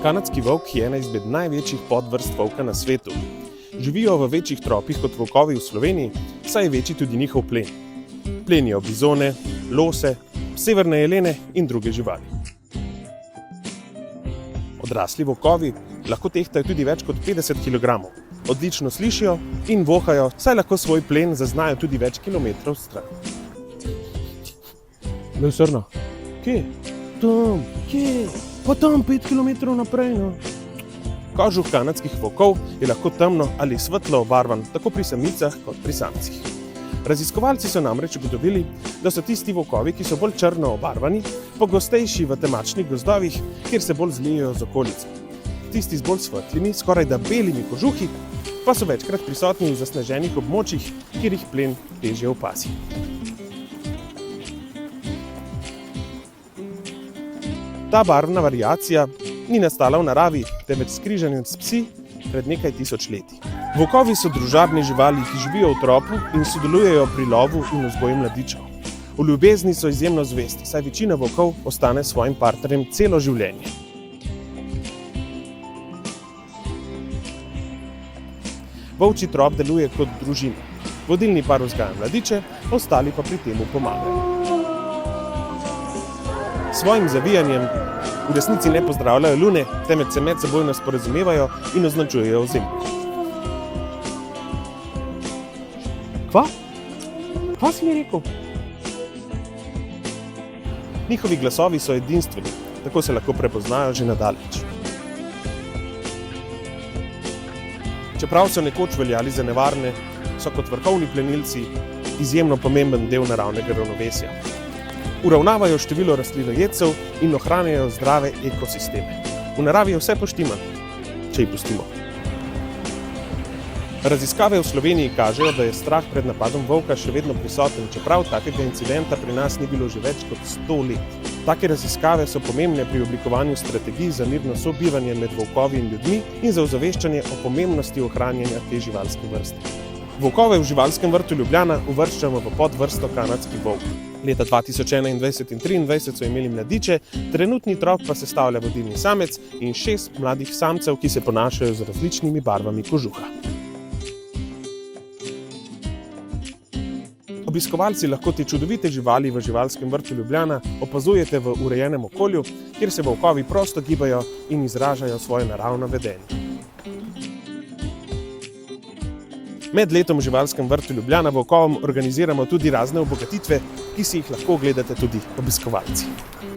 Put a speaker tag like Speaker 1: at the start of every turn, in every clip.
Speaker 1: Kanadski volk je ena izmed največjih podvrst volka na svetu. Živijo v večjih tropih kot volkovi v Sloveniji, saj je večji tudi njihov plen. Plenijo bizone, lose, severne jelene in druge živali. Odrasli volkovi lahko tehtajo tudi več kot 50 kg. Odlično slišijo in vohajo, saj lahko svoj plen zaznajo tudi več kilometrov stran. Lej, srna, kje? Tam, kje? Pa tam 5 km naprej, no. Kožuh kanadskih volkov je lahko temno ali svetlo obarvan, tako pri samicah kot pri samcih. Raziskovalci so namreč ugotovili, da so tisti volkovi, ki so bolj črno obarvani, pogostejši v temačnih gozdovih, kjer se bolj zlijejo z okolico. Tisti z bolj svetlimi, skorajda belimi kožuhi, pa so večkrat prisotni v zasneženih območjih, kjer jih plen težje opazi. Ta barvna variacija ni nastala v naravi, temveč s križanjem s psi pred nekaj tisoč leti. Volkovi so družabne živali, ki živijo v tropu in sodelujejo pri lovu in vzgoji mladičev. V ljubezni so izjemno zvesti, saj večina volkov ostane s svojim partnerjem celo življenje. Volčji trop deluje kot družina. Vodilni par vzgaja mladiče, ostali pa pri temu pomagajo. S svojim zavijanjem v resnici ne pozdravljajo lune, temveč se medsebojno sporazumevajo in označujejo ozemlje. Kva? Kva si mi rekel? Njihovi glasovi so edinstveni, tako se lahko prepoznajo že na daleč. Čeprav so nekoč veljali za nevarne, so kot vrhovni plenilci izjemno pomemben del naravnega ravnovesja. Uravnavajo število rastlinojedcev in ohranjajo zdrave ekosisteme. V naravi je vse poštimano, če jih pustimo. Raziskave v Sloveniji kažejo, da je strah pred napadom volka še vedno prisoten, čeprav takega incidenta pri nas ni bilo že več kot 100 let. Take raziskave so pomembne pri oblikovanju strategij za mirno sobivanje med volkovi in ljudmi in za ozaveščanje o pomembnosti ohranjanja te živalske vrste. Volkove v živalskem vrtu Ljubljana uvrščamo v podvrsto kanadski volk. Leta 2021 in 2023 so imeli mladiče, trenutni trop pa sestavlja vodilni samec in 6 mladih samcev, ki se ponašajo z različnimi barvami kožuha. Obiskovalci lahko te čudovite živali v živalskem vrtu Ljubljana opazujete v urejenem okolju, kjer se volkovi prosto gibajo in izražajo svoje naravno vedenje. Med letom v živalskem vrtu Ljubljana volkovom organiziramo tudi razne obogatitve, ki si jih lahko ogledate tudi obiskovalci.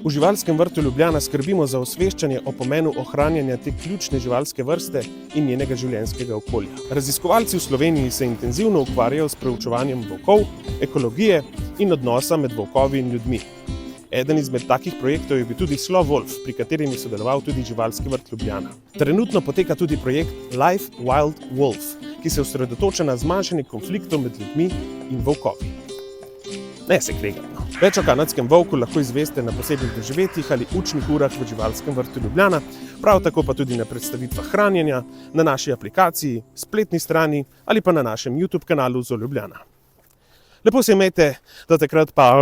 Speaker 1: V živalskem vrtu Ljubljana skrbimo za osveščanje o pomenu ohranjanja te ključne živalske vrste in njenega življenjskega okolja. Raziskovalci v Sloveniji se intenzivno ukvarjajo s preučevanjem volkov, ekologije in odnosa med volkovi in ljudmi. Eden izmed takih projektov je bil tudi Slow Wolf, pri katerem je sodeloval tudi živalski vrt Ljubljana. Trenutno poteka tudi projekt Life Wild Wolf, ki se osredotoča na zmanjšanje konfliktov med ljudmi in volkovi. Ne se kregamo. Več o kanadskem volku lahko izveste na posebnih doživetjih ali učnih urah v živalskem vrtu Ljubljana, prav tako pa tudi na predstavitvah hranjenja, na naši aplikaciji, spletni strani ali pa na našem YouTube kanalu Zoo Ljubljana. Lepo se imejte, do takrat pa...